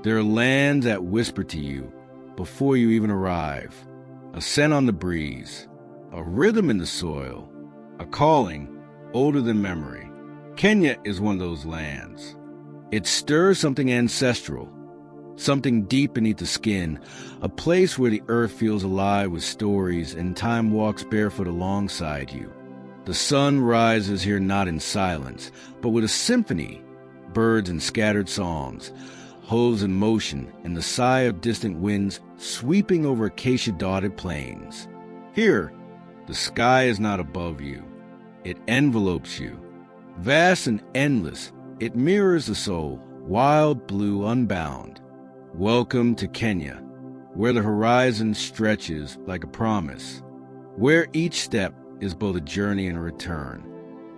There are lands that whisper to you before you even arrive, a scent on the breeze, a rhythm in the soil, a calling older than memory. Kenya is one of those lands. It stirs something ancestral, something deep beneath the skin, a place where the earth feels alive with stories and time walks barefoot alongside you. The sun rises here not in silence, but with a symphony, birds and scattered songs, hooves in motion, and the sigh of distant winds sweeping over acacia-dotted plains. Here, the sky is not above you. It envelopes you. Vast and endless, it mirrors the soul, wild, blue, unbound. Welcome to Kenya, where the horizon stretches like a promise, where each step is both a journey and a return,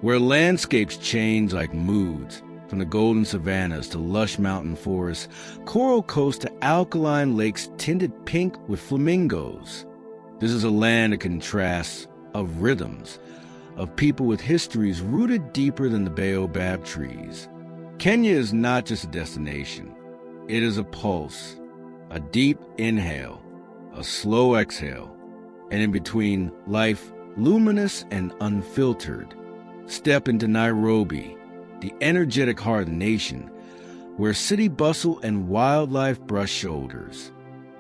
where landscapes change like moods, from the golden savannahs to lush mountain forests, coral coast to alkaline lakes tinted pink with flamingos. This is a land of contrasts, of rhythms, of people with histories rooted deeper than the baobab trees. Kenya is not just a destination. It is a pulse, a deep inhale, a slow exhale, and in between, life luminous and unfiltered. Step into Nairobi, the energetic heart of the nation, where city bustle and wildlife brush shoulders.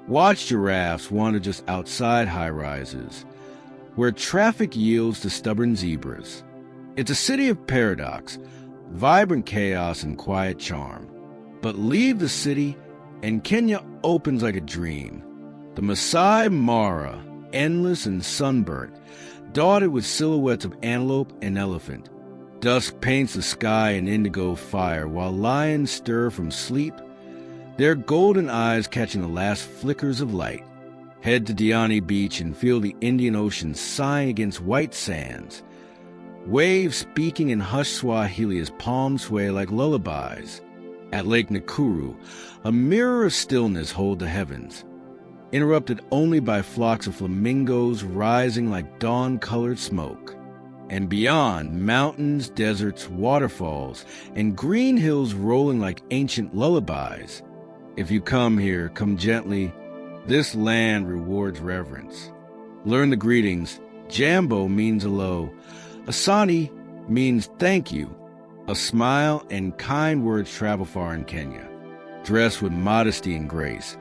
Watch giraffes wander just outside high-rises, where traffic yields to stubborn zebras. It's a city of paradox, vibrant chaos and quiet charm. But leave the city, and Kenya opens like a dream. The Masai Mara, endless and sunburnt, dotted with silhouettes of antelope and elephant. Dusk paints the sky in indigo fire while lions stir from sleep, their golden eyes catching the last flickers of light. Head to Diani Beach and feel the Indian Ocean sighing against white sands. Waves speaking in hushed Swahili as palms sway like lullabies. At Lake Nakuru, a mirror of stillness hold the heavens, interrupted only by flocks of flamingos rising like dawn-colored smoke. And beyond, mountains, deserts, waterfalls, and green hills rolling like ancient lullabies. If you come here, come gently. This land rewards reverence. Learn the greetings. Jambo means hello. Asante means thank you. A smile and kind words travel far in Kenya. Dress with modesty and grace,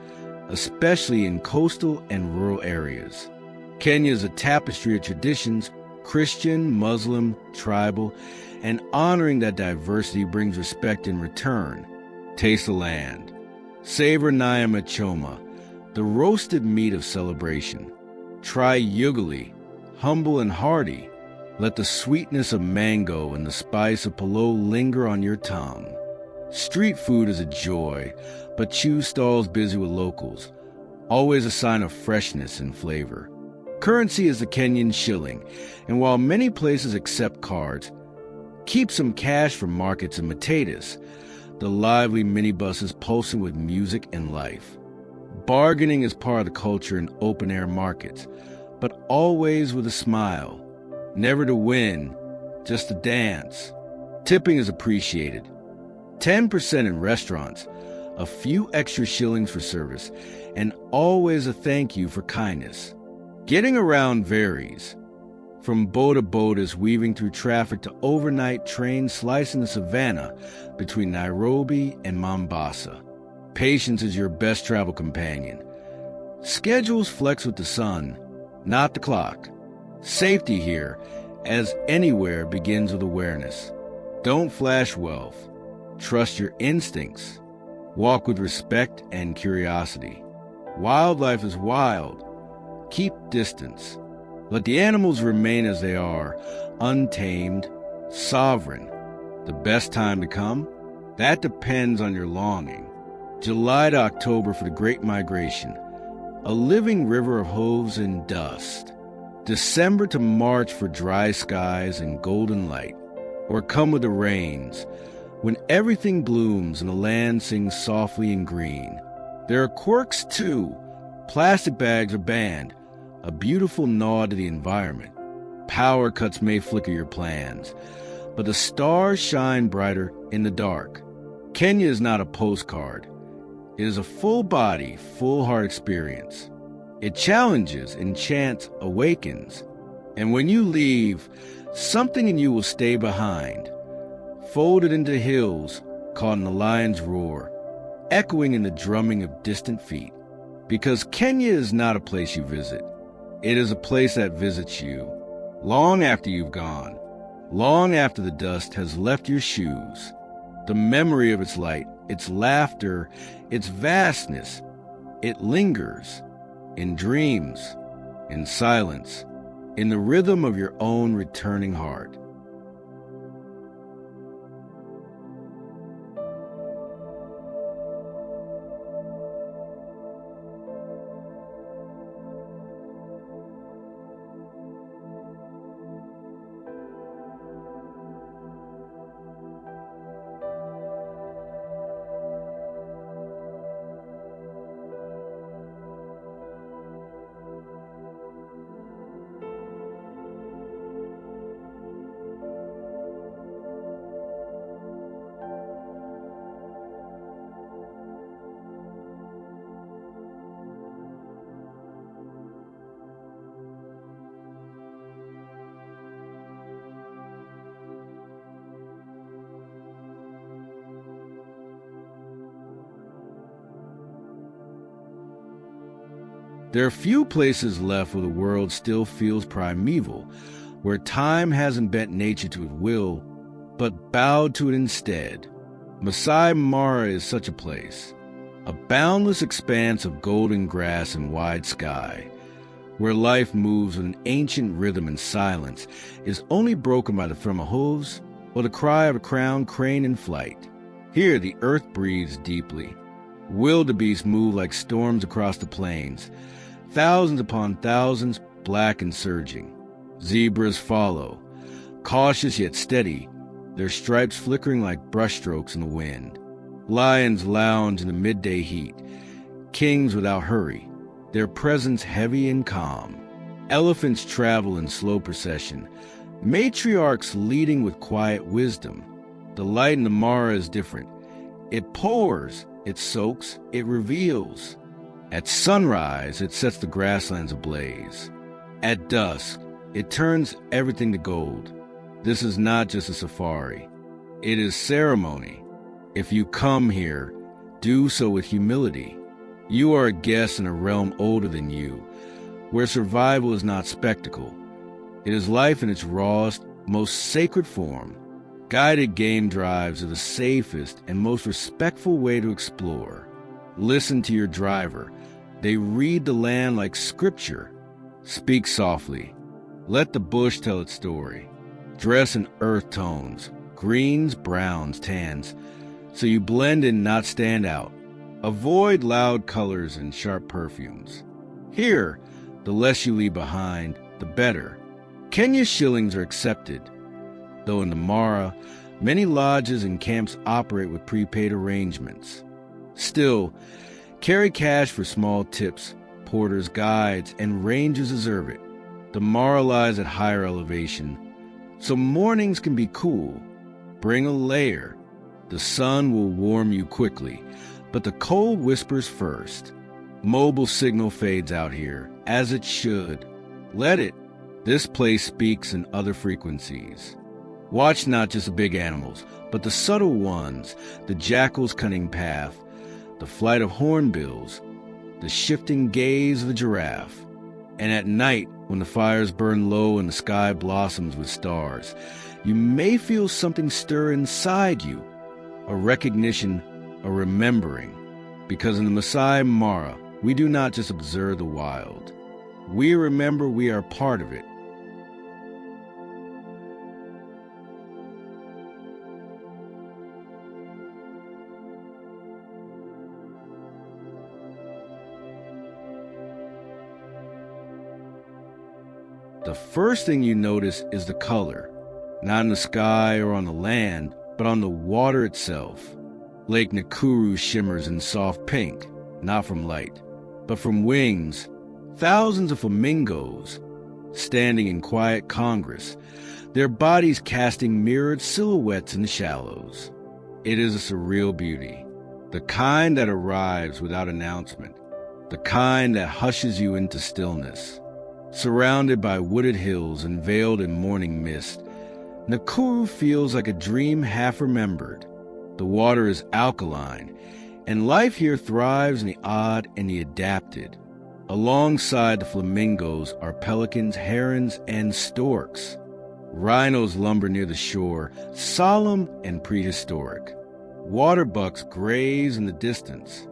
especially in coastal and rural areas. Kenya is a tapestry of traditions, Christian, Muslim, tribal, and honoring that diversity brings respect in return. Taste the land. Savor nyama choma, the roasted meat of celebration. Try ugali, humble and hearty. Let the sweetness of mango and the spice of palo linger on your tongue. Street food is a joy, but choose stalls busy with locals, always a sign of freshness and flavor. Currency is the Kenyan shilling, and while many places accept cards, keep some cash for markets and matatas, the lively minibuses pulsing with music and life. Bargaining is part of the culture in open-air markets, but always with a smile. Never to win, just to dance. Tipping is appreciated. 10% in restaurants, a few extra shillings for service, and always a thank you for kindness. Getting around varies. From boda-bodas weaving through traffic to overnight trains slicing the savannah between Nairobi and Mombasa. Patience is your best travel companion. Schedules flex with the sun, not the clock. Safety here, as anywhere, begins with awareness. Don't flash wealth. Trust your instincts. Walk with respect and curiosity. Wildlife is wild. Keep distance. Let the animals remain as they are, untamed, sovereign. The best time to come? That depends on your longing. July to October for the Great Migration, a living river of hooves and dust. December to March for dry skies and golden light. Or come with the rains, when everything blooms and the land sings softly in green. There are quirks too. Plastic bags are banned, a beautiful nod to the environment. Power cuts may flicker your plans, but the stars shine brighter in the dark. Kenya is not a postcard. It is a full-body, full-heart experience. It challenges, enchants, awakens. And when you leave, something in you will stay behind, folded into hills caught in the lion's roar, echoing in the drumming of distant feet. Because Kenya is not a place you visit. It is a place that visits you, long after you've gone, long after the dust has left your shoes. The memory of its light, its laughter, its vastness, it lingers in dreams, in silence, in the rhythm of your own returning heart. There are few places left where the world still feels primeval, where time hasn't bent nature to its will, but bowed to it instead. Masai Mara is such a place, a boundless expanse of golden grass and wide sky, where life moves with an ancient rhythm and silence is only broken by the thrum of hooves or the cry of a crowned crane in flight. Here the earth breathes deeply. Wildebeests move like storms across the plains, thousands upon thousands, black and surging. Zebras follow, cautious yet steady, their stripes flickering like brushstrokes in the wind. Lions lounge in the midday heat, kings without hurry, their presence heavy and calm. Elephants travel in slow procession, matriarchs leading with quiet wisdom. The light in the Mara is different. It pours, it soaks, it reveals. At sunrise, it sets the grasslands ablaze. At dusk, it turns everything to gold. This is not just a safari. It is ceremony. If you come here, do so with humility. You are a guest in a realm older than you, where survival is not spectacle. It is life in its rawest, most sacred form. Guided game drives are the safest and most respectful way to explore. Listen to your driver. They read the land like scripture. Speak softly. Let the bush tell its story. Dress in earth tones, greens, browns, tans, so you blend in, not stand out. Avoid loud colors and sharp perfumes. Here, the less you leave behind, the better. Kenya shillings are accepted, though in the Mara, many lodges and camps operate with prepaid arrangements. Still, carry cash for small tips. Porters, guides, and rangers deserve it. The Mara lies at higher elevation, so mornings can be cool. Bring a layer. The sun will warm you quickly, but the cold whispers first. Mobile signal fades out here, as it should. Let it. This place speaks in other frequencies. Watch not just the big animals, but the subtle ones, the jackal's cunning path, the flight of hornbills, the shifting gaze of the giraffe. And at night, when the fires burn low and the sky blossoms with stars, you may feel something stir inside you, a recognition, a remembering. Because in the Masai Mara, we do not just observe the wild. We remember we are part of it. The first thing you notice is the color, not in the sky or on the land, but on the water itself. Lake Nakuru shimmers in soft pink, not from light, but from wings. Thousands of flamingos standing in quiet congress, their bodies casting mirrored silhouettes in the shallows. It is a surreal beauty. The kind that arrives without announcement, the kind that hushes you into stillness. Surrounded by wooded hills and veiled in morning mist, Nakuru feels like a dream half remembered. The water is alkaline, and life here thrives in the odd and the adapted. Alongside the flamingos are pelicans, herons, and storks. Rhinos lumber near the shore, solemn and prehistoric. Waterbucks graze in the distance.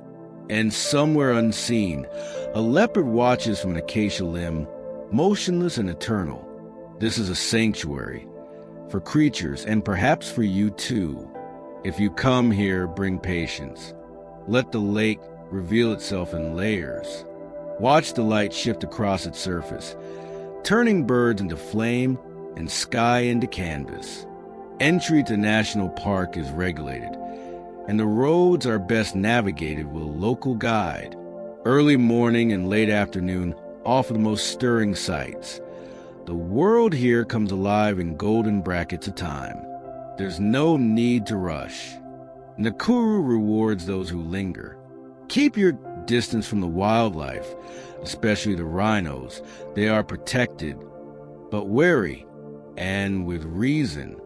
And somewhere unseen, a leopard watches from an acacia limb, motionless and eternal. This is a sanctuary for creatures, and perhaps for you too. If you come here, bring patience. Let the lake reveal itself in layers. Watch the light shift across its surface, turning birds into flame and sky into canvas. Entry to National Park is regulated, and the roads are best navigated with a local guide. Early morning and late afternoon offer the most stirring sights. The world here comes alive in golden brackets of time. There's no need to rush. Nakuru rewards those who linger. Keep your distance from the wildlife, especially the rhinos. They are protected, but wary, and with reason.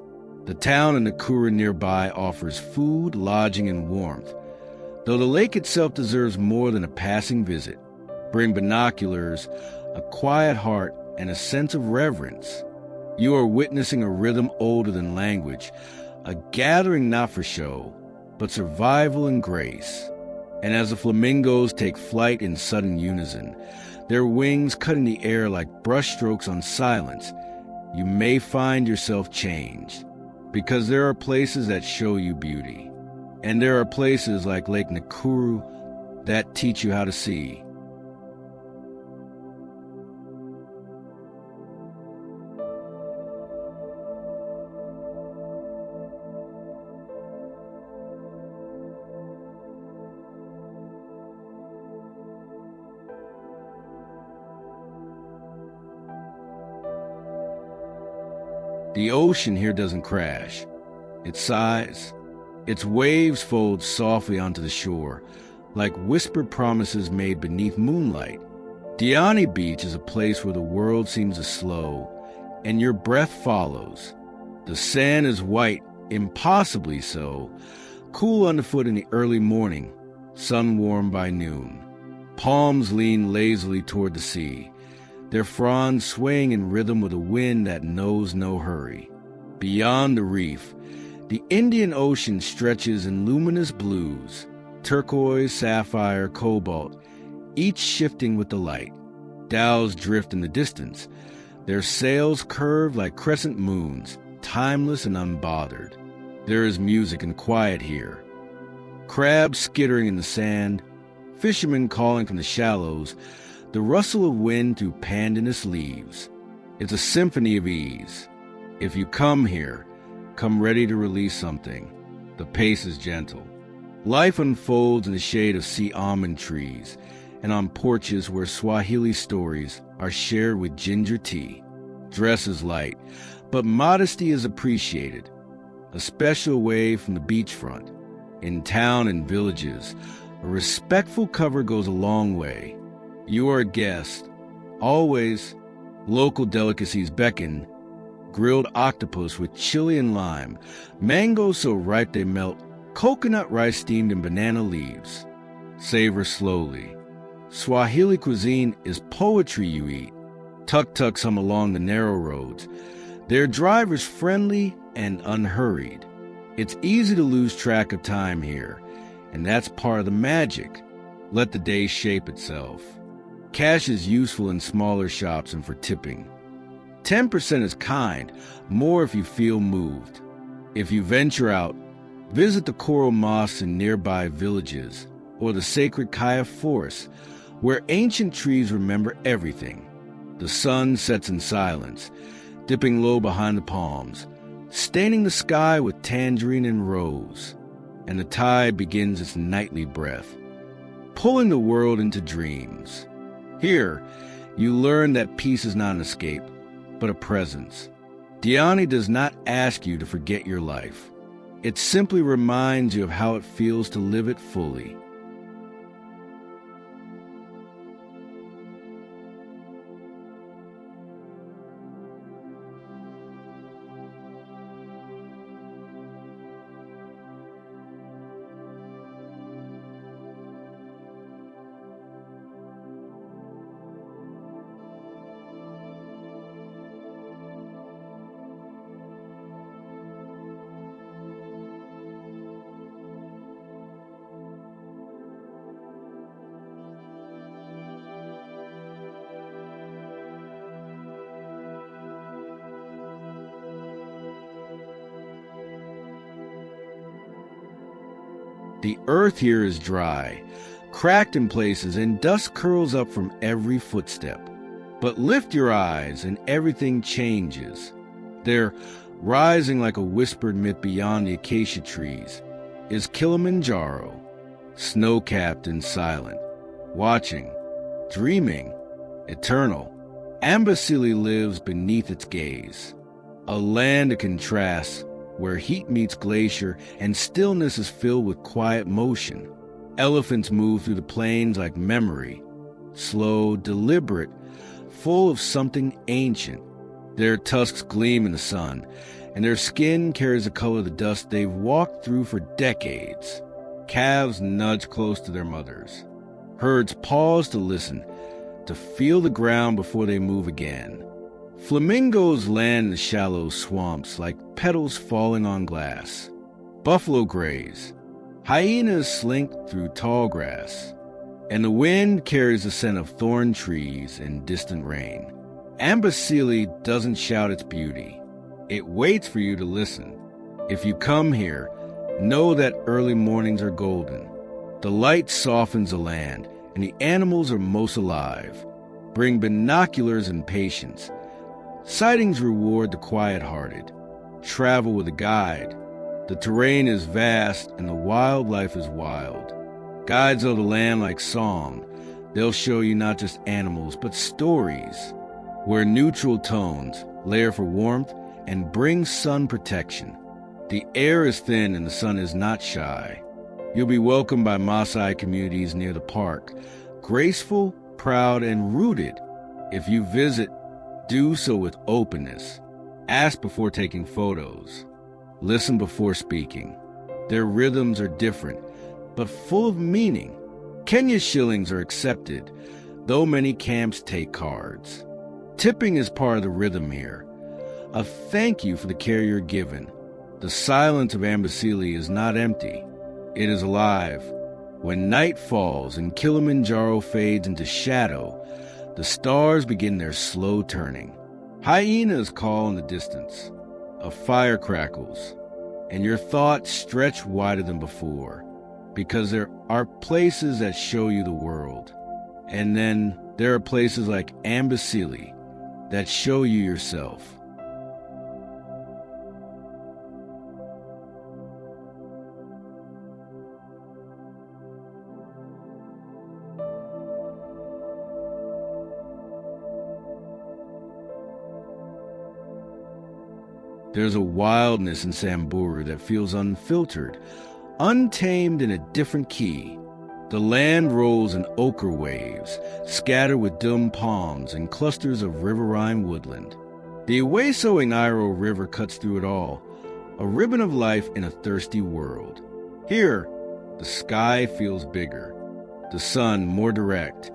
The town of Nakuru nearby offers food, lodging, and warmth, though the lake itself deserves more than a passing visit. Bring binoculars, a quiet heart, and a sense of reverence. You are witnessing a rhythm older than language, a gathering not for show, but survival and grace. And as the flamingos take flight in sudden unison, their wings cutting the air like brushstrokes on silence, you may find yourself changed. Because there are places that show you beauty, and there are places like Lake Nakuru that teach you how to see. The ocean here doesn't crash. It sighs. Its waves fold softly onto the shore, like whispered promises made beneath moonlight. Diani Beach is a place where the world seems to slow, and your breath follows. The sand is white, impossibly so, cool underfoot in the early morning, sun-warmed by noon. Palms lean lazily toward the sea, their fronds swaying in rhythm with a wind that knows no hurry. Beyond the reef, the Indian Ocean stretches in luminous blues, turquoise, sapphire, cobalt, each shifting with the light. Dhows drift in the distance, their sails curved like crescent moons, timeless and unbothered. There is music and quiet here. Crabs skittering in the sand, fishermen calling from the shallows, the rustle of wind through pandanus leaves. It's a symphony of ease. If you come here, come ready to release something. The pace is gentle. Life unfolds in the shade of sea almond trees and on porches where Swahili stories are shared with ginger tea. Dress is light, but modesty is appreciated. A special way from the beachfront. In town and villages, a respectful cover goes a long way. You are a guest. Always, local delicacies beckon. Grilled octopus with chili and lime, mangoes so ripe they melt, coconut rice steamed in banana leaves. Savor slowly. Swahili cuisine is poetry you eat. Tuk-tuks hum along the narrow roads, their drivers friendly and unhurried. It's easy to lose track of time here, and that's part of the magic. Let the day shape itself. Cash is useful in smaller shops and for tipping. 10% is kind, more if you feel moved. If you venture out, visit the coral mosques in nearby villages or the sacred Kaya forest, where ancient trees remember everything. The sun sets in silence, dipping low behind the palms, staining the sky with tangerine and rose, and the tide begins its nightly breath, pulling the world into dreams. Here, you learn that peace is not an escape, but a presence. Diani does not ask you to forget your life. It simply reminds you of how it feels to live it fully. The earth here is dry, cracked in places, and dust curls up from every footstep. But lift your eyes and everything changes. There, rising like a whispered myth beyond the acacia trees, is Kilimanjaro, snow-capped and silent, watching, dreaming, eternal. Amboseli lives beneath its gaze, a land of contrasts where heat meets glacier and stillness is filled with quiet motion. Elephants move through the plains like memory, slow, deliberate, full of something ancient. Their tusks gleam in the sun, and their skin carries the color of the dust they've walked through for decades. Calves nudge close to their mothers. Herds pause to listen, to feel the ground before they move again. Flamingos land in the shallow swamps like petals falling on glass. Buffalo graze. Hyenas slink through tall grass. And the wind carries the scent of thorn trees and distant rain. Amboseli doesn't shout its beauty. It waits for you to listen. If you come here, know that early mornings are golden. The light softens the land, and the animals are most alive. Bring binoculars and patience. Sightings reward the quiet-hearted. Travel with a guide. The terrain is vast and the wildlife is wild. Guides of the land like song. They'll show you not just animals, but stories, where neutral tones layer for warmth and bring sun protection. The air is thin and the sun is not shy. You'll be welcomed by Masai communities near the park, graceful, proud, and rooted. If you visit, do so with openness. Ask before taking photos. Listen before speaking. Their rhythms are different, but full of meaning. Kenya shillings are accepted, though many camps take cards. Tipping is part of the rhythm here. A thank you for the care you're given. The silence of Amboseli is not empty. It is alive. When night falls and Kilimanjaro fades into shadow, the stars begin their slow turning. Hyenas call in the distance. A fire crackles, and your thoughts stretch wider than before, because there are places that show you the world. And then there are places like Amboseli that show you yourself. There's a wildness in Samburu that feels unfiltered, untamed in a different key. The land rolls in ochre waves, scattered with dum palms and clusters of riverine woodland. The Eweso Nairo River cuts through it all, a ribbon of life in a thirsty world. Here, the sky feels bigger, the sun more direct,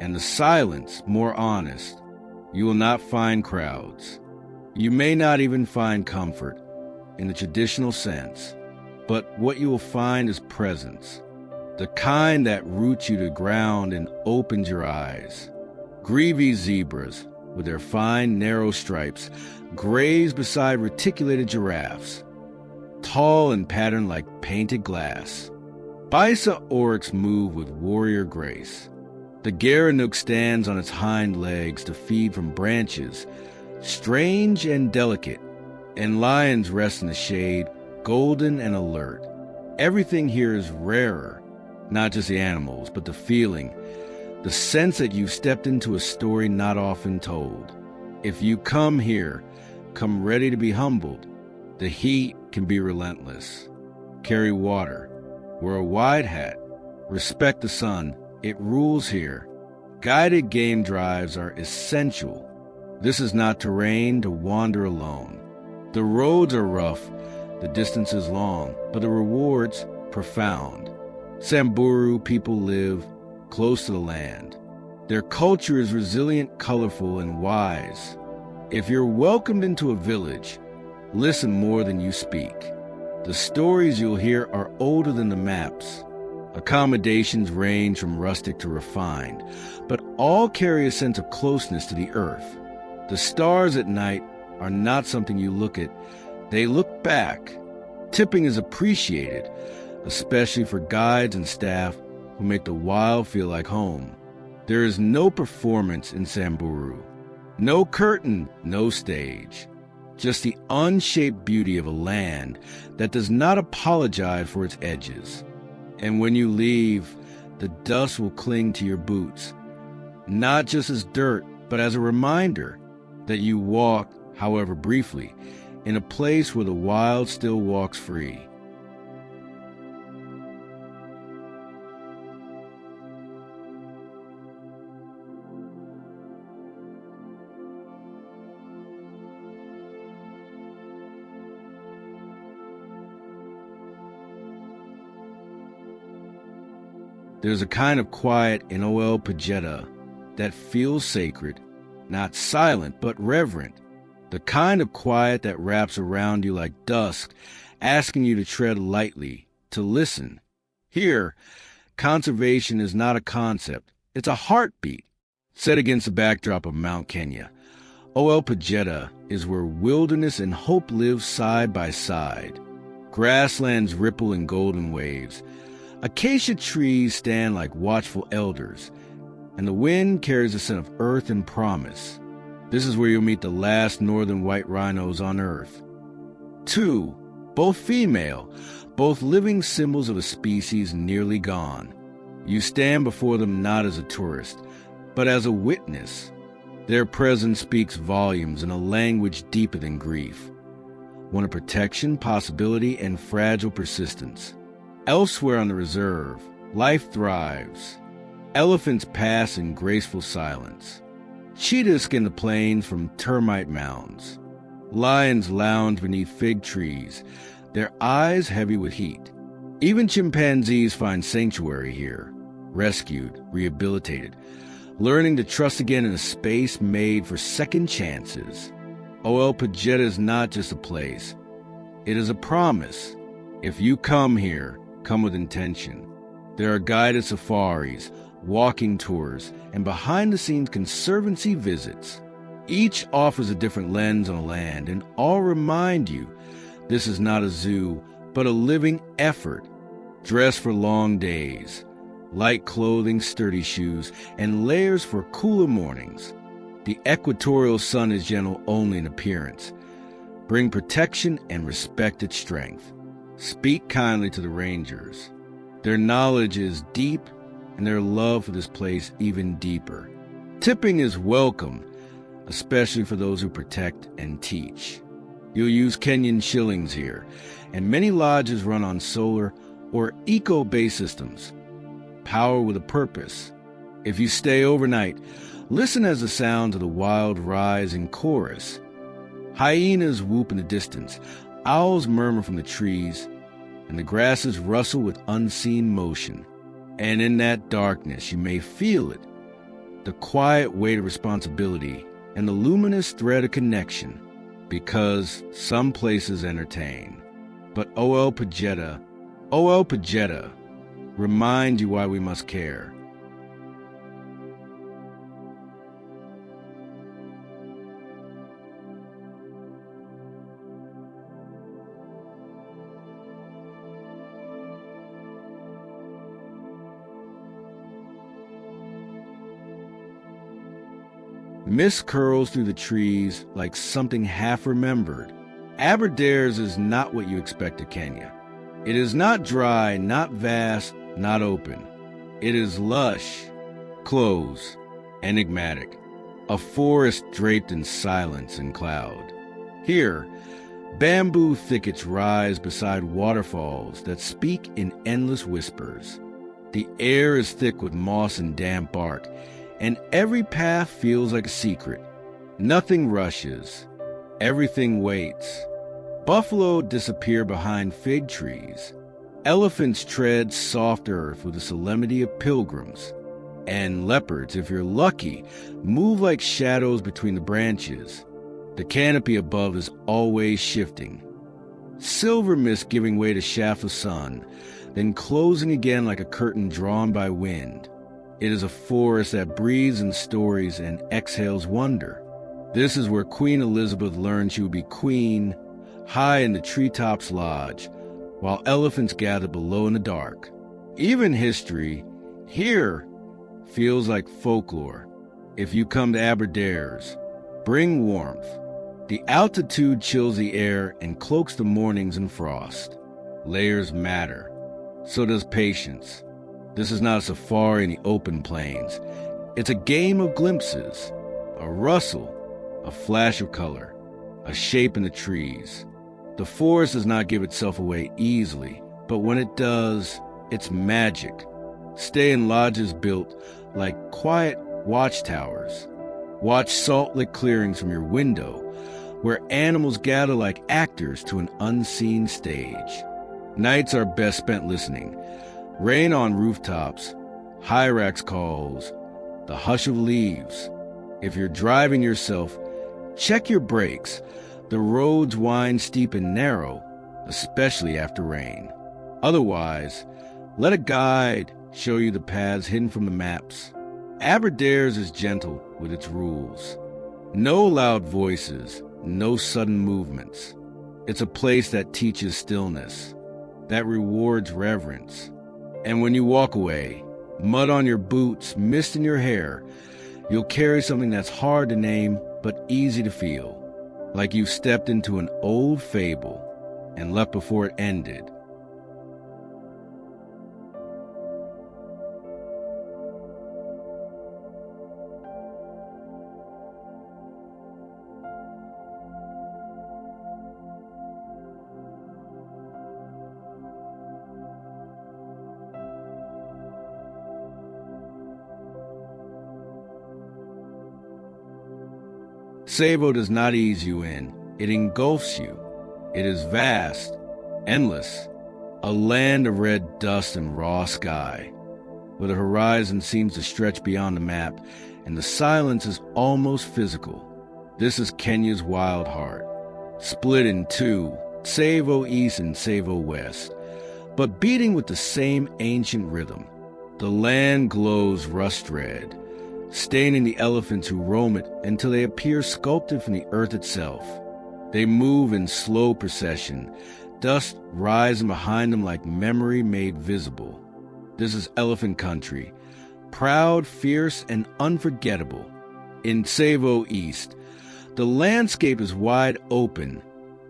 and the silence more honest. You will not find crowds. You may not even find comfort in the traditional sense, but what you will find is presence, the kind that roots you to the ground and opens your eyes. Greavy zebras, with their fine, narrow stripes, graze beside reticulated giraffes, tall and patterned like painted glass. Bisa oryx move with warrior grace. The Gerenuk stands on its hind legs to feed from branches, strange and delicate, and lions rest in the shade, golden and alert. Everything here is rarer, not just the animals, but the feeling, the sense that you've stepped into a story not often told. If you come here, come ready to be humbled. The heat can be relentless. Carry water. Wear a wide hat. Respect the sun. It rules here. Guided game drives are essential. This is not terrain to wander alone. The roads are rough, the distance is long, but the rewards profound. Samburu people live close to the land. Their culture is resilient, colorful, and wise. If you're welcomed into a village, listen more than you speak. The stories you'll hear are older than the maps. Accommodations range from rustic to refined, but all carry a sense of closeness to the earth. The stars at night are not something you look at, they look back. Tipping is appreciated, especially for guides and staff who make the wild feel like home. There is no performance in Samburu. No curtain, no stage. Just the unshaped beauty of a land that does not apologize for its edges. And when you leave, the dust will cling to your boots, not just as dirt, but as a reminder that you walk, however briefly, in a place where the wild still walks free. There's a kind of quiet in Pejeta that feels sacred, not silent, but reverent. The kind of quiet that wraps around you like dusk, asking you to tread lightly, to listen. Here, conservation is not a concept, it's a heartbeat. Set against the backdrop of Mount Kenya, Pejeta is where wilderness and hope live side by side. Grasslands ripple in golden waves. Acacia trees stand like watchful elders, and the wind carries a scent of earth and promise. This is where you'll meet the last northern white rhinos on Earth. 2, both female, both living symbols of a species nearly gone. You stand before them not as a tourist, but as a witness. Their presence speaks volumes in a language deeper than grief, one of protection, possibility, and fragile persistence. Elsewhere on the reserve, life thrives. Elephants pass in graceful silence. Cheetahs skin the plains from termite mounds. Lions lounge beneath fig trees, their eyes heavy with heat. Even chimpanzees find sanctuary here, rescued, rehabilitated, learning to trust again in a space made for second chances. Pejeta is not just a place. It is a promise. If you come here, come with intention. There are guided safaris, walking tours, and behind-the-scenes conservancy visits. Each offers a different lens on the land, and all remind you this is not a zoo, but a living effort. Dress for long days, light clothing, sturdy shoes, and layers for cooler mornings. The equatorial sun is gentle only in appearance. Bring protection and respect its strength. Speak kindly to the rangers. Their knowledge is deep, and their love for this place even deeper. Tipping is welcome, especially for those who protect and teach. You'll use Kenyan shillings here, and many lodges run on solar or eco-based systems. Power with a purpose. If you stay overnight, listen as the sounds of the wild rise in chorus. Hyenas whoop in the distance, owls murmur from the trees, and the grasses rustle with unseen motion. And in that darkness, you may feel it, the quiet weight of responsibility and the luminous thread of connection, because some places entertain. But Pejeta remind you why we must care. Mist curls through the trees like something half-remembered. Aberdares is not what you expect of Kenya. It is not dry, not vast, not open. It is lush, close, enigmatic, a forest draped in silence and cloud. Here, Bamboo thickets rise beside waterfalls that speak in endless whispers. The air is thick with moss and damp bark, and every path feels like a secret. Nothing rushes. Everything waits. Buffalo disappear behind fig trees. Elephants tread soft earth with the solemnity of pilgrims. And leopards, if you're lucky, move like shadows between the branches. The canopy above is always shifting. Silver mist giving way to shafts of sun, then closing again like a curtain drawn by wind. It is a forest that breathes in stories and exhales wonder. This is where Queen Elizabeth learned she would be queen, high in the treetops lodge, while elephants gather below in the dark. Even history, here, feels like folklore. If you come to Aberdares, bring warmth. The altitude chills the air and cloaks the mornings in frost. Layers matter. So does patience. This is not a safari in the open plains. It's a game of glimpses. A rustle, a flash of color, a shape in the trees. The forest does not give itself away easily, but when it does, it's magic. Stay in lodges built like quiet watchtowers. Watch salt-lit clearings from your window, where animals gather like actors to an unseen stage. Nights are best spent listening. Rain on rooftops, hyrax calls, the hush of leaves. If you're driving yourself, check your brakes. The roads wind steep and narrow, especially after rain. Otherwise, let a guide show you the paths hidden from the maps. Aberdares is gentle with its rules. No loud voices, no sudden movements. It's a place that teaches stillness, that rewards reverence. And when you walk away, mud on your boots, mist in your hair, you'll carry something that's hard to name but easy to feel, like you've stepped into an old fable and left before it ended. Tsavo does not ease you in. It engulfs you. It is vast, endless, a land of red dust and raw sky, where the horizon seems to stretch beyond the map, and the silence is almost physical. This is Kenya's wild heart, split in two, Tsavo East and Tsavo West, but beating with the same ancient rhythm. The land glows rust red, staining the elephants who roam it until they appear sculpted from the earth itself. They move in slow procession, dust rising behind them like memory made visible. This is elephant country, proud, fierce, and unforgettable. In Tsavo East, the landscape is wide open,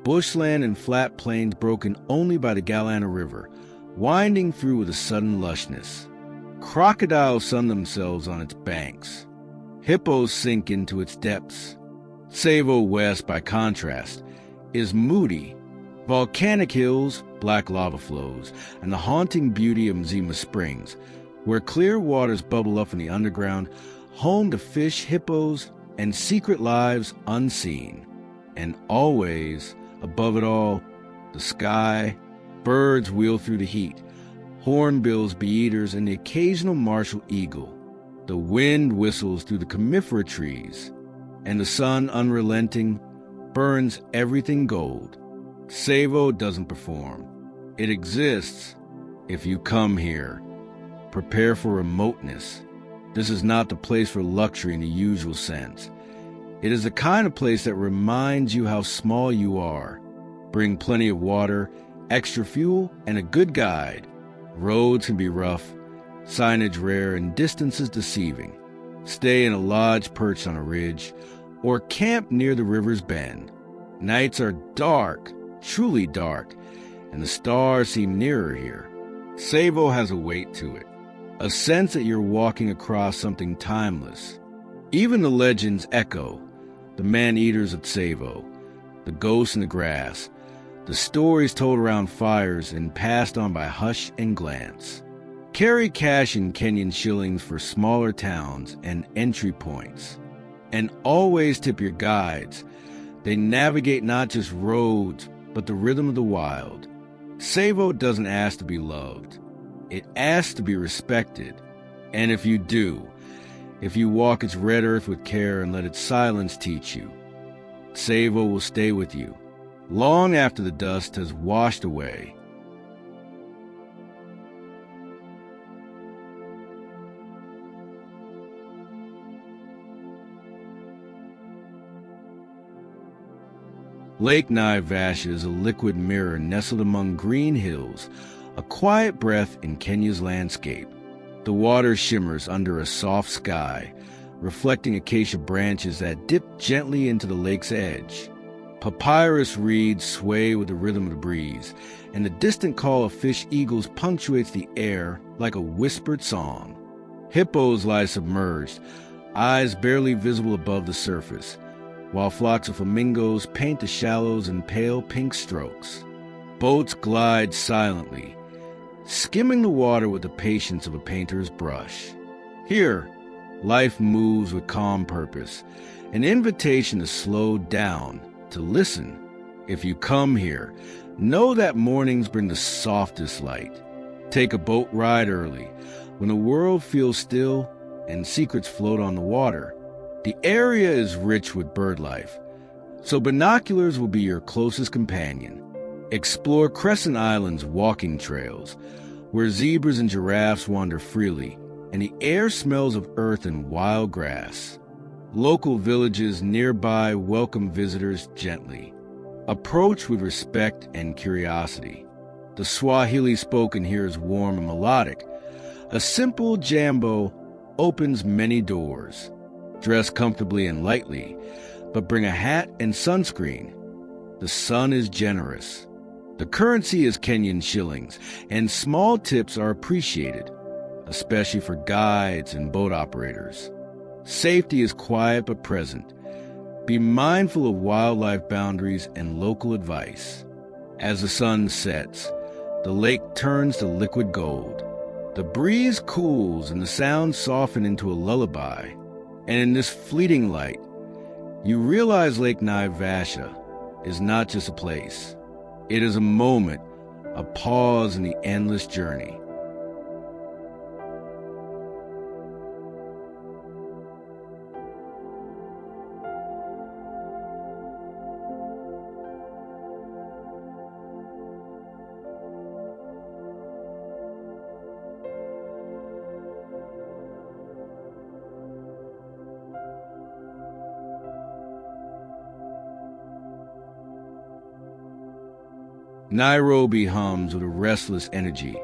bushland and flat plains broken only by the Galana River, winding through with a sudden lushness. Crocodiles sun themselves on its banks. Hippos sink into its depths. Tsavo West, by contrast, is moody. Volcanic hills, black lava flows, and the haunting beauty of Mzima Springs, where clear waters bubble up from the underground, home to fish, hippos, and secret lives unseen. And always, above it all, the sky, birds wheel through the heat, hornbills, bee-eaters, and the occasional martial eagle. The wind whistles through the conifera trees, and the sun, unrelenting, burns everything gold. Tsavo doesn't perform. It exists if you come here. Prepare for remoteness. This is not the place for luxury in the usual sense. It is the kind of place that reminds you how small you are. Bring plenty of water, extra fuel, and a good guide. Roads can be rough, signage rare, and distances deceiving. Stay in a lodge perched on a ridge, or camp near the river's bend. Nights are dark, truly dark, and the stars seem nearer here. Tsavo has a weight to it, a sense that you're walking across something timeless. Even the legends echo, the man-eaters of Tsavo, the ghosts in the grass, the stories told around fires and passed on by hush and glance. Carry cash in Kenyan shillings for smaller towns and entry points. And always tip your guides. They navigate not just roads, but the rhythm of the wild. Tsavo doesn't ask to be loved. It asks to be respected. And if you do, if you walk its red earth with care and let its silence teach you, Tsavo will stay with you, long after the dust has washed away. Lake Naivasha is a liquid mirror nestled among green hills, a quiet breath in Kenya's landscape. The water shimmers under a soft sky, reflecting acacia branches that dip gently into the lake's edge. Papyrus reeds sway with the rhythm of the breeze, and the distant call of fish eagles punctuates the air like a whispered song. Hippos lie submerged, eyes barely visible above the surface, while flocks of flamingos paint the shallows in pale pink strokes. Boats glide silently, skimming the water with the patience of a painter's brush. Here, life moves with calm purpose, an invitation to slow down, to listen. If you come here, know that mornings bring the softest light. Take a boat ride early, when the world feels still and secrets float on the water. The area is rich with bird life, so binoculars will be your closest companion. Explore Crescent Island's walking trails, where zebras and giraffes wander freely, and the air smells of earth and wild grass. Local villages nearby welcome visitors gently. Approach with respect and curiosity. The Swahili spoken here is warm and melodic. A simple jambo opens many doors. Dress comfortably and lightly, but bring a hat and sunscreen. The sun is generous. The currency is Kenyan shillings, and small tips are appreciated, especially for guides and boat operators. Safety is quiet but present. Be mindful of wildlife boundaries and local advice. As the sun sets, the lake turns to liquid gold. The breeze cools and the sounds soften into a lullaby. And in this fleeting light, you realize Lake Naivasha is not just a place. It is a moment, a pause in the endless journey. Nairobi hums with a restless energy,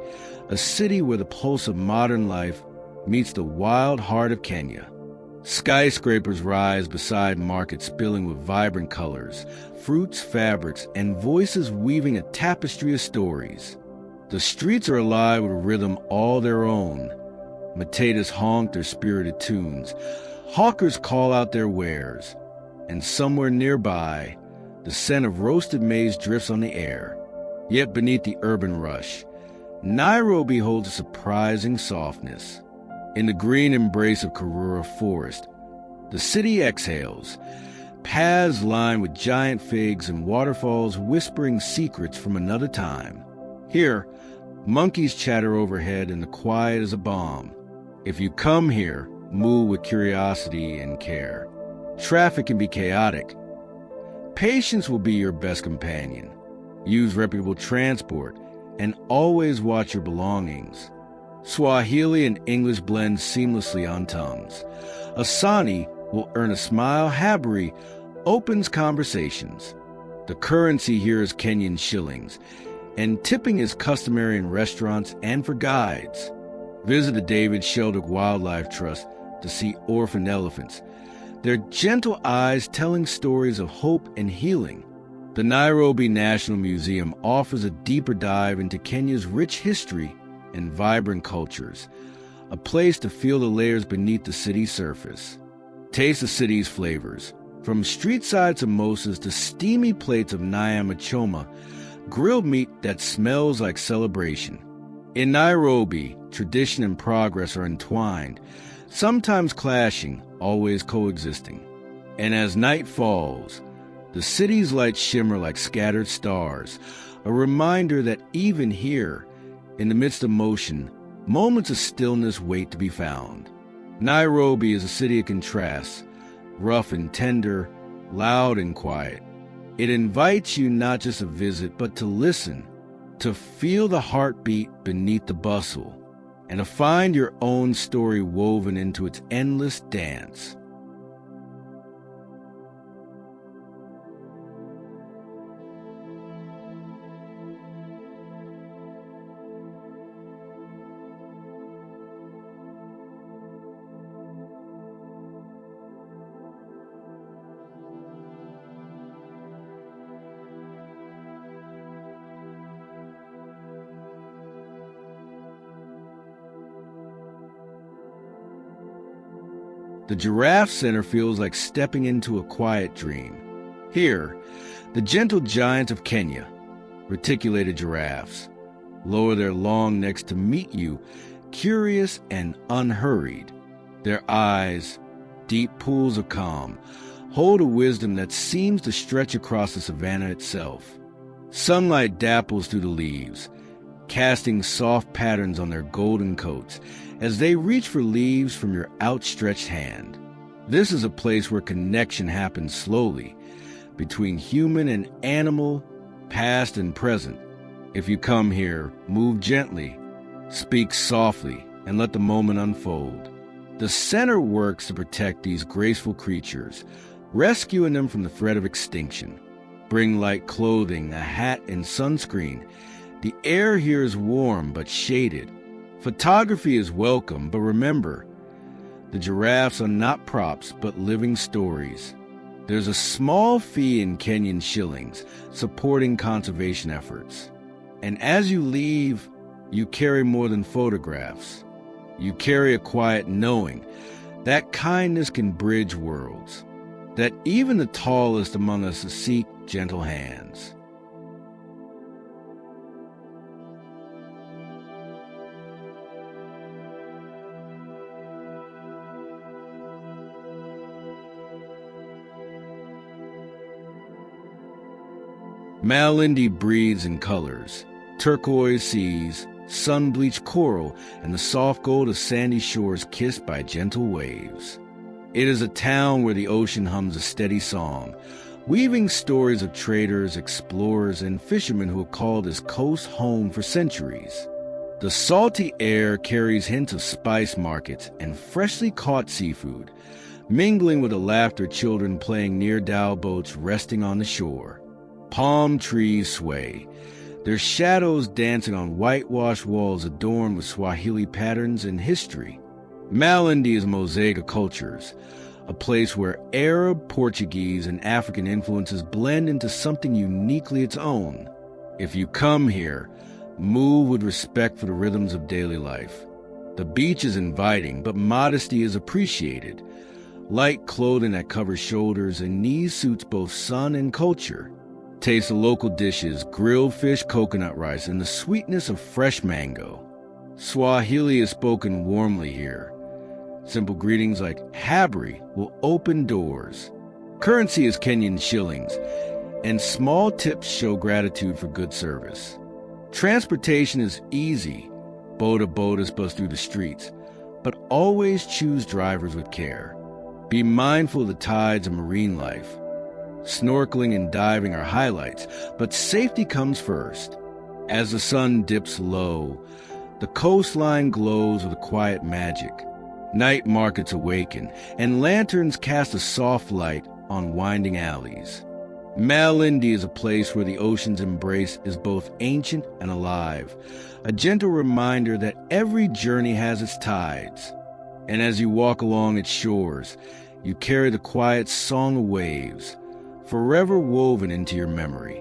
a city where the pulse of modern life meets the wild heart of Kenya. Skyscrapers rise beside markets spilling with vibrant colors, fruits, fabrics, and voices weaving a tapestry of stories. The streets are alive with a rhythm all their own. Matetas honk their spirited tunes. Hawkers call out their wares. And somewhere nearby, the scent of roasted maize drifts on the air. Yet beneath the urban rush, Nairobi holds a surprising softness. In the green embrace of Karura Forest, the city exhales, paths lined with giant figs and waterfalls whispering secrets from another time. Here, monkeys chatter overhead and the quiet is a balm. If you come here, move with curiosity and care. Traffic can be chaotic. Patience will be your best companion. Use reputable transport, and always watch your belongings. Swahili and English blend seamlessly on tongues. Asani will earn a smile. Habari opens conversations. The currency here is Kenyan shillings, and tipping is customary in restaurants and for guides. Visit the David Sheldrick Wildlife Trust to see orphaned elephants, their gentle eyes telling stories of hope and healing. The Nairobi National Museum offers a deeper dive into Kenya's rich history and vibrant cultures, a place to feel the layers beneath the city's surface. Taste the city's flavors, From street-side samosas to steamy plates of nyama choma, grilled meat that smells like celebration. In Nairobi, tradition and progress are entwined, sometimes clashing, always coexisting. And as night falls, the city's lights shimmer like scattered stars, a reminder that even here, in the midst of motion, moments of stillness wait to be found. Nairobi is a city of contrasts, rough and tender, loud and quiet. It invites you not just to visit, but to listen, to feel the heartbeat beneath the bustle, and to find your own story woven into its endless dance. The Giraffe Center feels like stepping into a quiet dream. Here, the gentle giants of Kenya, reticulated giraffes, lower their long necks to meet you, curious and unhurried. Their eyes, deep pools of calm, hold a wisdom that seems to stretch across the savannah itself. Sunlight dapples through the leaves, casting soft patterns on their golden coats as they reach for leaves from your outstretched hand. This is a place where connection happens slowly, between human and animal, past and present. If you come here, move gently, speak softly, and let the moment unfold. The center works to protect these graceful creatures, rescuing them from the threat of extinction. Bring light clothing, a hat, and sunscreen. The air here is warm but shaded. Photography is welcome, but remember, the giraffes are not props but living stories. There's a small fee in Kenyan shillings supporting conservation efforts. And as you leave, you carry more than photographs. You carry a quiet knowing that kindness can bridge worlds, that even the tallest among us seek gentle hands. Malindi breathes in colors, turquoise seas, sun-bleached coral, and the soft gold of sandy shores kissed by gentle waves. It is a town where the ocean hums a steady song, weaving stories of traders, explorers, and fishermen who have called this coast home for centuries. The salty air carries hints of spice markets and freshly caught seafood, mingling with the laughter of children playing near dhow boats resting on the shore. Palm trees sway, their shadows dancing on whitewashed walls adorned with Swahili patterns and history. Malindi is a mosaic of cultures, a place where Arab, Portuguese, and African influences blend into something uniquely its own. If you come here, move with respect for the rhythms of daily life. The beach is inviting, but modesty is appreciated. Light clothing that covers shoulders and knees suits both sun and culture. Taste the local dishes, grilled fish, coconut rice, and the sweetness of fresh mango. Swahili is spoken warmly here. Simple greetings like habari will open doors. Currency is Kenyan shillings, and small tips show gratitude for good service. Transportation is easy. Boda-bodas buzz through the streets, but always choose drivers with care. Be mindful of the tides and marine life. Snorkeling and diving are highlights, but safety comes first. As the sun dips low, the coastline glows with a quiet magic. Night markets awaken, and lanterns cast a soft light on winding alleys. Malindi is a place where the ocean's embrace is both ancient and alive, a gentle reminder that every journey has its tides. And as you walk along its shores, you carry the quiet song of waves, forever woven into your memory.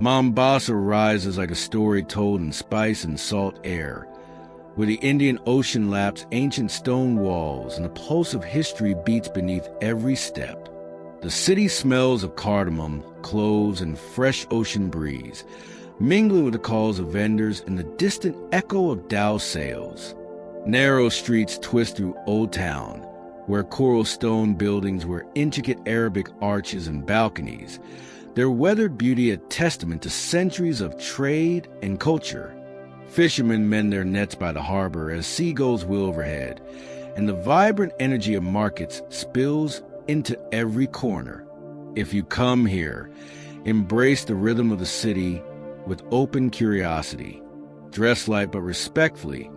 Mombasa rises like a story told in spice and salt air, where the Indian Ocean laps ancient stone walls and the pulse of history beats beneath every step. The city smells of cardamom, cloves, and fresh ocean breeze, mingling with the calls of vendors and the distant echo of dhow sails. Narrow streets twist through Old Town, where coral stone buildings wear intricate Arabic arches and balconies, their weathered beauty a testament to centuries of trade and culture. Fishermen mend their nets by the harbor as seagulls wheel overhead, and the vibrant energy of markets spills into every corner. If you come here, embrace the rhythm of the city with open curiosity. Dress light but respectfully.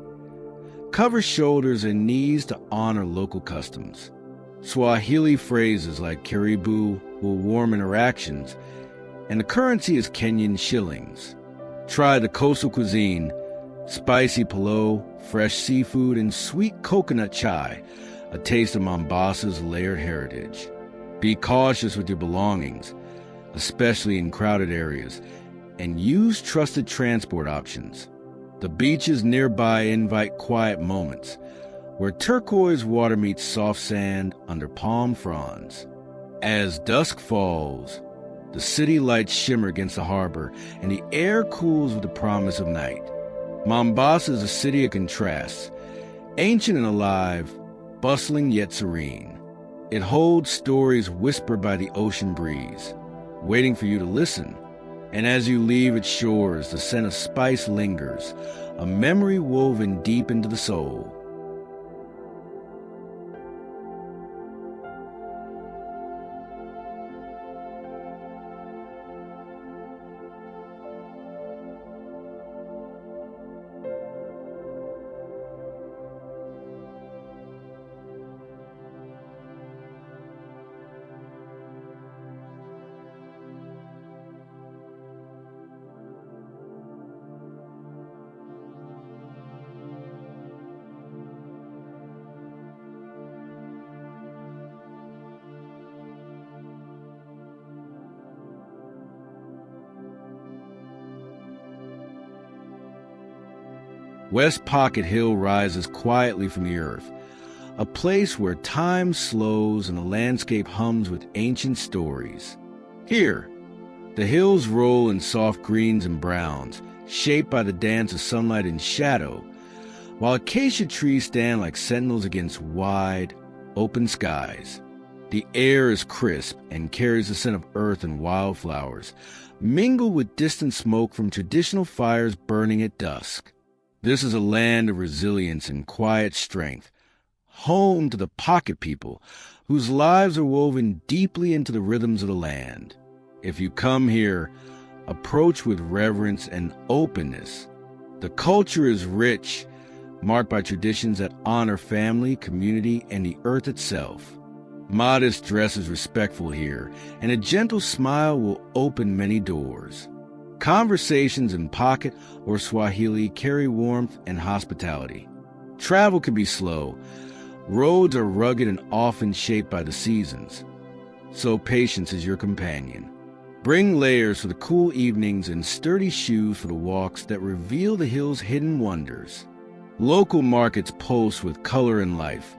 Cover shoulders and knees to honor local customs. Swahili phrases like karibu will warm interactions, and the currency is Kenyan shillings. Try the coastal cuisine, spicy pilau, fresh seafood, and sweet coconut chai, a taste of Mombasa's layered heritage. Be cautious with your belongings, especially in crowded areas, and use trusted transport options. The beaches nearby invite quiet moments, where turquoise water meets soft sand under palm fronds. As dusk falls, the city lights shimmer against the harbor, and the air cools with the promise of night. Mombasa is a city of contrasts, ancient and alive, bustling yet serene. It holds stories whispered by the ocean breeze, waiting for you to listen. And as you leave its shores, the scent of spice lingers, a memory woven deep into the soul. West Pocket Hill rises quietly from the earth, a place where time slows and the landscape hums with ancient stories. Here, the hills roll in soft greens and browns, shaped by the dance of sunlight and shadow, while acacia trees stand like sentinels against wide, open skies. The air is crisp and carries the scent of earth and wildflowers, mingled with distant smoke from traditional fires burning at dusk. This is a land of resilience and quiet strength, home to the pocket people whose lives are woven deeply into the rhythms of the land. If you come here, approach with reverence and openness. The culture is rich, marked by traditions that honor family, community, and the earth itself. Modest dress is respectful here, and a gentle smile will open many doors. Conversations in Pocket or Swahili carry warmth and hospitality. Travel can be slow. Roads are rugged and often shaped by the seasons. So patience is your companion. Bring layers for the cool evenings and sturdy shoes for the walks that reveal the hill's hidden wonders. Local markets pulse with color and life,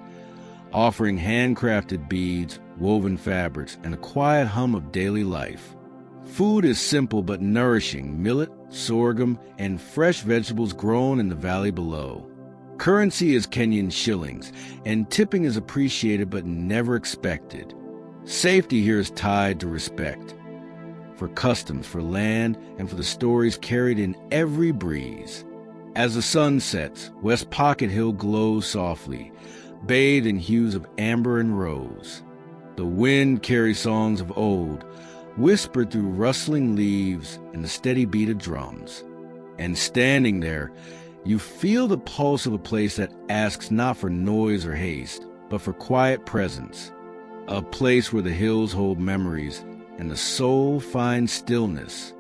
offering handcrafted beads, woven fabrics, and a quiet hum of daily life. Food is simple but nourishing: millet, sorghum, and fresh vegetables grown in the valley below. Currency is Kenyan shillings, and tipping is appreciated but never expected. Safety here is tied to respect for customs, for land, and for the stories carried in every breeze. As the sun sets, West Pocket Hill glows softly, bathed in hues of amber and rose. The wind carries songs of old, whispered through rustling leaves and the steady beat of drums. And standing there, you feel the pulse of a place that asks not for noise or haste, but for quiet presence. A place where the hills hold memories and the soul finds stillness.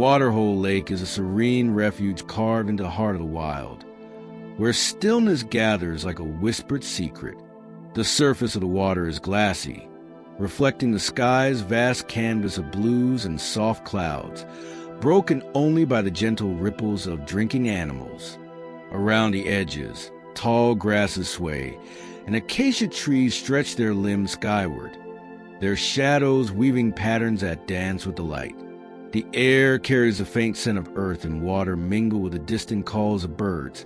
Waterhole Lake is a serene refuge carved into the heart of the wild, where stillness gathers like a whispered secret. The surface of the water is glassy, reflecting the sky's vast canvas of blues and soft clouds, broken only by the gentle ripples of drinking animals. Around the edges, tall grasses sway, and acacia trees stretch their limbs skyward, their shadows weaving patterns that dance with the light. The air carries the faint scent of earth and water mingled with the distant calls of birds,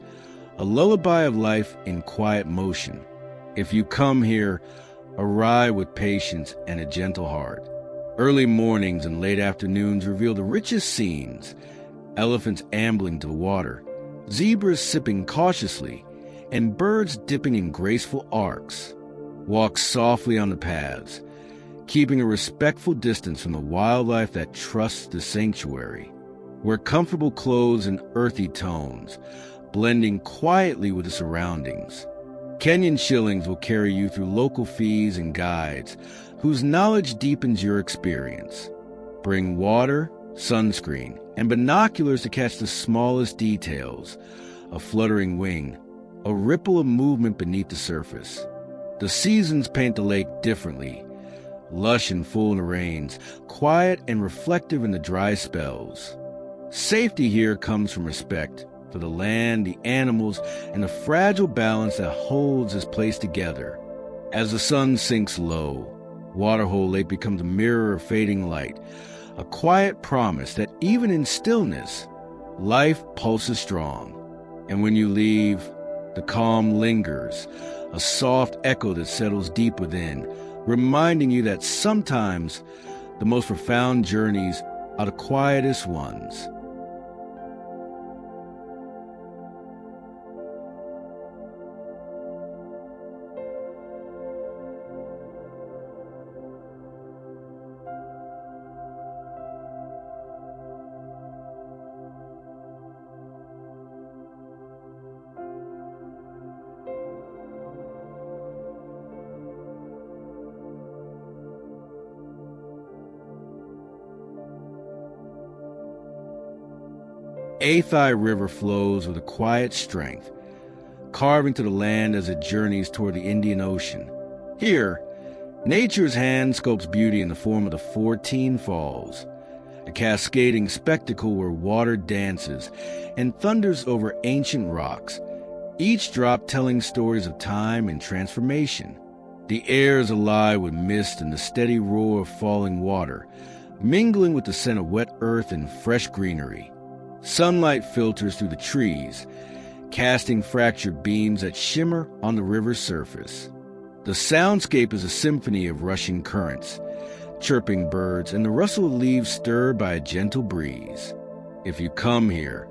a lullaby of life in quiet motion. If you come here, arrive with patience and a gentle heart. Early mornings and late afternoons reveal the richest scenes: elephants ambling to the water, zebras sipping cautiously, and birds dipping in graceful arcs. Walk softly on the paths, keeping a respectful distance from the wildlife that trusts the sanctuary. Wear comfortable clothes in earthy tones, blending quietly with the surroundings. Kenyan shillings will carry you through local fees and guides whose knowledge deepens your experience. Bring water, sunscreen, and binoculars to catch the smallest details: a fluttering wing, a ripple of movement beneath the surface. The seasons paint the lake differently: lush and full in the rains, quiet and reflective in the dry spells. Safety here comes from respect for the land, the animals, and the fragile balance that holds this place together. As the sun sinks low, Waterhole Lake becomes a mirror of fading light, a quiet promise that even in stillness, life pulses strong. And when you leave, the calm lingers, a soft echo that settles deep within, reminding you that sometimes the most profound journeys are the quietest ones. Athi River flows with a quiet strength, carving to the land as it journeys toward the Indian Ocean. Here, nature's hand sculpts beauty in the form of the 14 Falls, a cascading spectacle where water dances and thunders over ancient rocks, each drop telling stories of time and transformation. The air is alive with mist and the steady roar of falling water, mingling with the scent of wet earth and fresh greenery. Sunlight filters through the trees, casting fractured beams that shimmer on the river's surface. The soundscape is a symphony of rushing currents, chirping birds, and the rustle of leaves stirred by a gentle breeze. If you come here,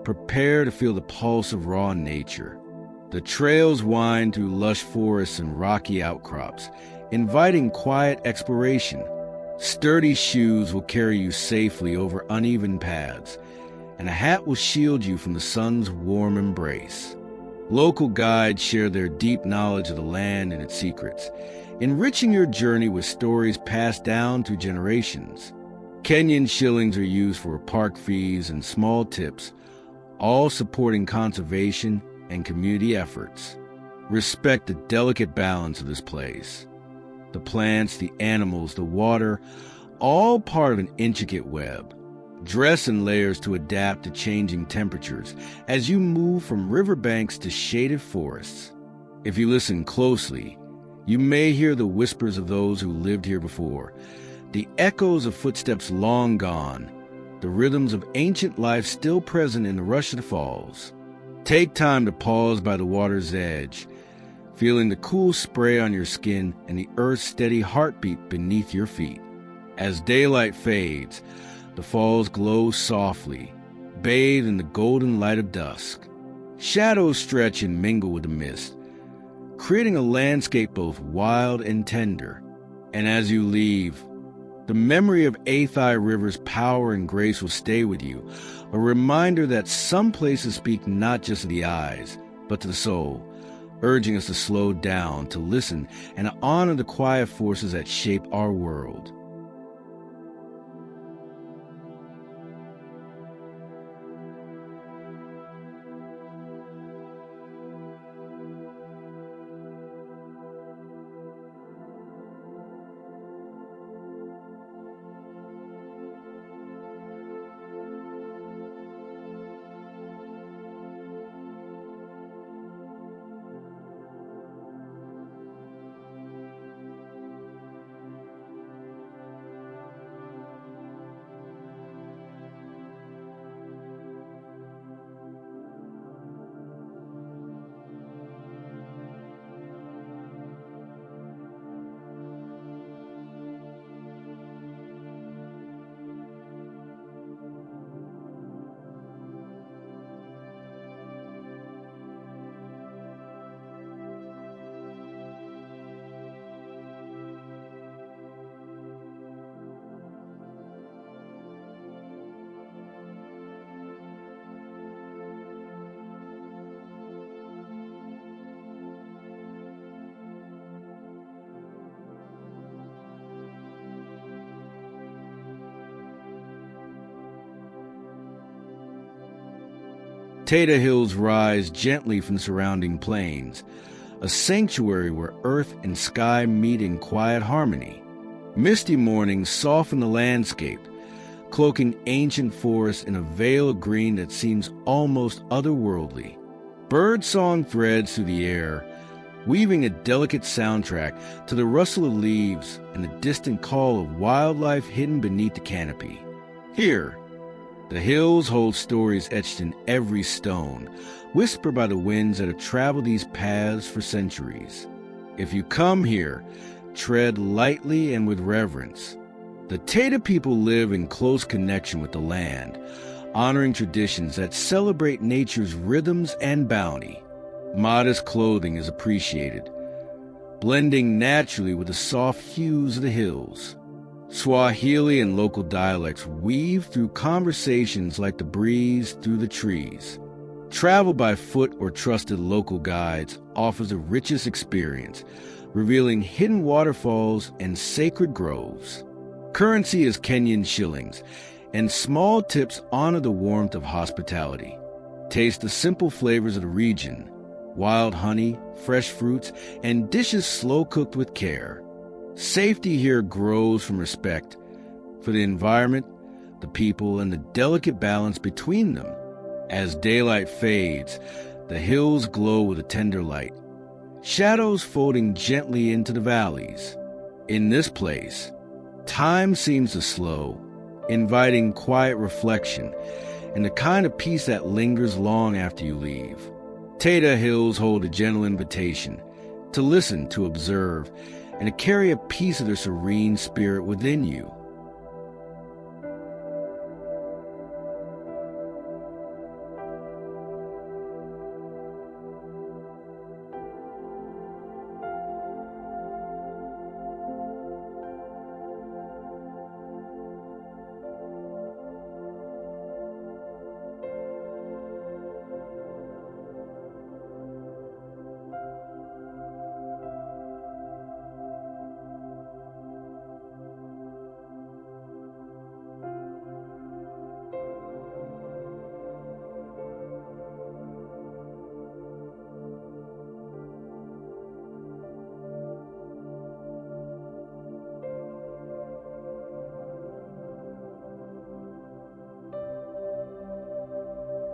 prepare to feel the pulse of raw nature. The trails wind through lush forests and rocky outcrops, inviting quiet exploration. Sturdy shoes will carry you safely over uneven paths, and a hat will shield you from the sun's warm embrace. Local guides share their deep knowledge of the land and its secrets, enriching your journey with stories passed down through generations. Kenyan shillings are used for park fees and small tips, all supporting conservation and community efforts. Respect the delicate balance of this place. The plants, the animals, the water, all part of an intricate web. Dress in layers to adapt to changing temperatures as you move from riverbanks to shaded forests. If you listen closely, you may hear the whispers of those who lived here before, the echoes of footsteps long gone, the rhythms of ancient life still present in the rush of the falls. Take time to pause by the water's edge, feeling the cool spray on your skin and the earth's steady heartbeat beneath your feet. As daylight fades, the falls glow softly, bathed in the golden light of dusk. Shadows stretch and mingle with the mist, creating a landscape both wild and tender. And as you leave, the memory of Athi River's power and grace will stay with you, a reminder that some places speak not just to the eyes, but to the soul, urging us to slow down, to listen, and to honor the quiet forces that shape our world. Taita Hills rise gently from surrounding plains, a sanctuary where earth and sky meet in quiet harmony. Misty mornings soften the landscape, cloaking ancient forests in a veil of green that seems almost otherworldly. Birdsong threads through the air, weaving a delicate soundtrack to the rustle of leaves and the distant call of wildlife hidden beneath the canopy. Here, the hills hold stories etched in every stone, whispered by the winds that have traveled these paths for centuries. If you come here, tread lightly and with reverence. The Taita people live in close connection with the land, honoring traditions that celebrate nature's rhythms and bounty. Modest clothing is appreciated, blending naturally with the soft hues of the hills. Swahili and local dialects weave through conversations like the breeze through the trees. Travel by foot or trusted local guides offers the richest experience, revealing hidden waterfalls and sacred groves. Currency is Kenyan shillings, and small tips honor the warmth of hospitality. Taste the simple flavors of the region: wild honey, fresh fruits, and dishes slow-cooked with care. Safety here grows from respect for the environment, the people, and the delicate balance between them. As daylight fades, the hills glow with a tender light, shadows folding gently into the valleys. In this place, time seems to slow, inviting quiet reflection and the kind of peace that lingers long after you leave. Taita Hills hold a gentle invitation to listen, to observe, and to carry a piece of their serene spirit within you.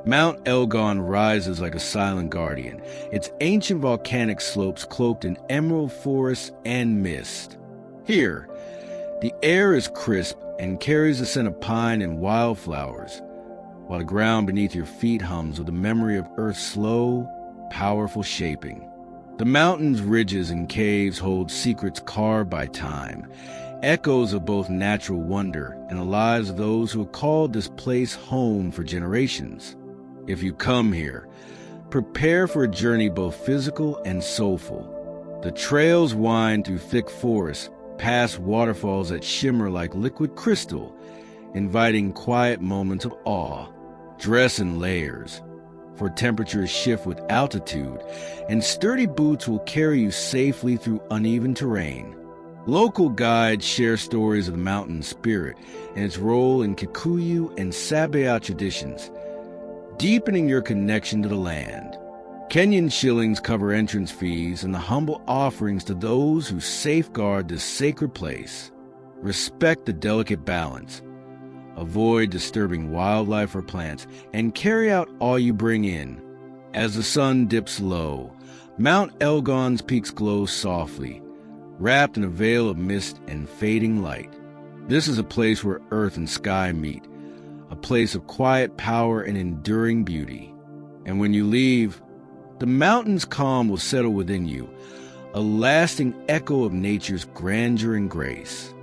Mount Elgon rises like a silent guardian, its ancient volcanic slopes cloaked in emerald forests and mist. Here, the air is crisp and carries the scent of pine and wildflowers, while the ground beneath your feet hums with the memory of Earth's slow, powerful shaping. The mountains, ridges, and caves hold secrets carved by time, echoes of both natural wonder and the lives of those who have called this place home for generations. If you come here, prepare for a journey both physical and soulful. The trails wind through thick forests, past waterfalls that shimmer like liquid crystal, inviting quiet moments of awe. Dress in layers, for temperatures shift with altitude, and sturdy boots will carry you safely through uneven terrain. Local guides share stories of the mountain spirit and its role in Kikuyu and Sabaya traditions, deepening your connection to the land. Kenyan shillings cover entrance fees and the humble offerings to those who safeguard this sacred place. Respect the delicate balance. Avoid disturbing wildlife or plants, and carry out all you bring in. As the sun dips low, Mount Elgon's peaks glow softly, wrapped in a veil of mist and fading light. This is a place where earth and sky meet, a place of quiet power and enduring beauty. And when you leave, the mountain's calm will settle within you, a lasting echo of nature's grandeur and grace.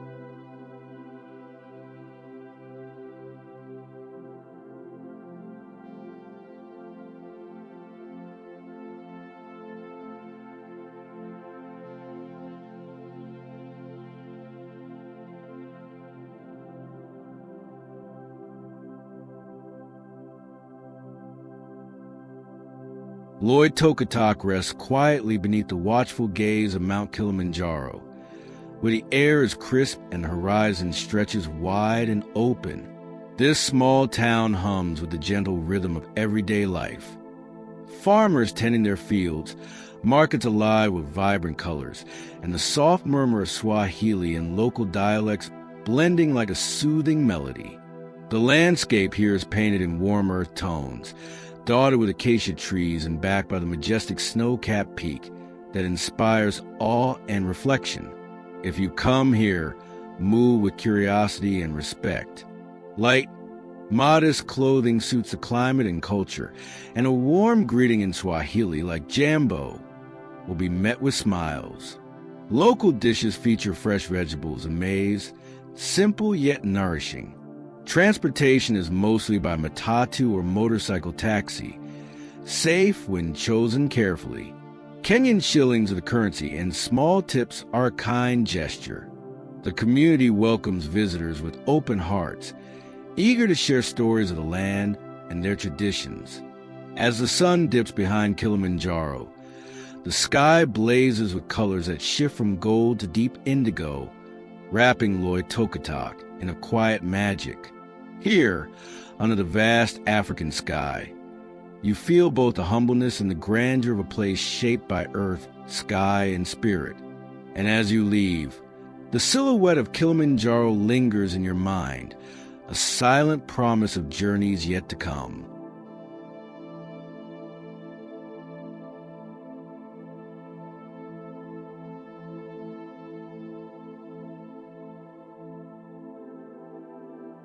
Loitokitok rests quietly beneath the watchful gaze of Mount Kilimanjaro, where the air is crisp and the horizon stretches wide and open. This small town hums with the gentle rhythm of everyday life. Farmers tending their fields, markets alive with vibrant colors, and the soft murmur of Swahili and local dialects blending like a soothing melody. The landscape here is painted in warm earth tones, dotted with acacia trees and backed by the majestic snow-capped peak that inspires awe and reflection. If you come here, move with curiosity and respect. Light, modest clothing suits the climate and culture, and a warm greeting in Swahili like jambo will be met with smiles. Local dishes feature fresh vegetables and maize, simple yet nourishing. Transportation is mostly by matatu or motorcycle taxi, safe when chosen carefully. Kenyan shillings are the currency, and small tips are a kind gesture. The community welcomes visitors with open hearts, eager to share stories of the land and their traditions. As the sun dips behind Kilimanjaro, the sky blazes with colors that shift from gold to deep indigo, wrapping Loitokitok in a quiet magic. Here, under the vast African sky, you feel both the humbleness and the grandeur of a place shaped by earth, sky, and spirit. And as you leave, the silhouette of Kilimanjaro lingers in your mind, a silent promise of journeys yet to come.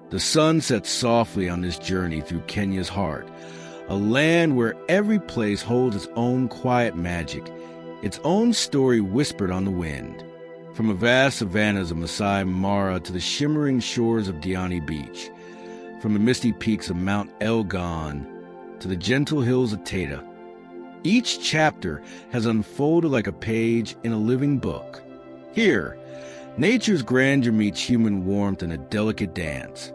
The sun sets softly on this journey through Kenya's heart, a land where every place holds its own quiet magic, its own story whispered on the wind. From the vast savannahs of Masai Mara to the shimmering shores of Diani Beach, from the misty peaks of Mount Elgon to the gentle hills of Taita, each chapter has unfolded like a page in a living book. Here, nature's grandeur meets human warmth in a delicate dance,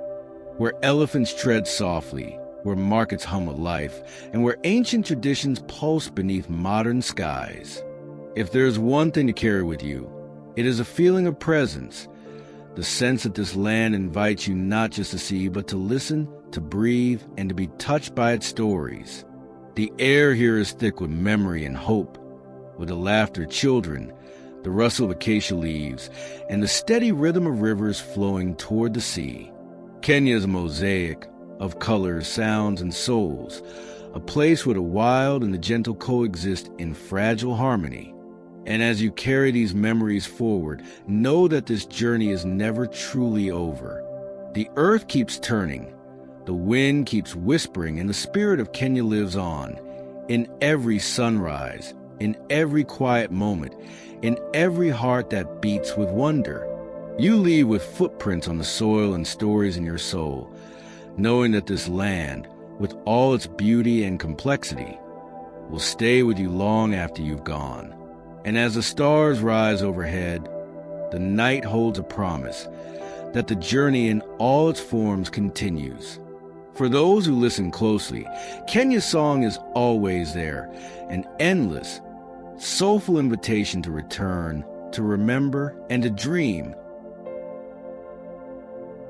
where elephants tread softly, where markets hum with life, and where ancient traditions pulse beneath modern skies. If there's one thing to carry with you, it is a feeling of presence, the sense that this land invites you not just to see, but to listen, to breathe, and to be touched by its stories. The air here is thick with memory and hope, with the laughter of children, the rustle of acacia leaves, and the steady rhythm of rivers flowing toward the sea. Kenya is a mosaic of colors, sounds, and souls, a place where the wild and the gentle coexist in fragile harmony. And as you carry these memories forward, know that this journey is never truly over. The earth keeps turning, the wind keeps whispering, and the spirit of Kenya lives on, in every sunrise, in every quiet moment, in every heart that beats with wonder. You leave with footprints on the soil and stories in your soul, knowing that this land, with all its beauty and complexity, will stay with you long after you've gone. And as the stars rise overhead, the night holds a promise that the journey in all its forms continues. For those who listen closely, Kenya's song is always there, an endless, soulful invitation to return, to remember, and to dream,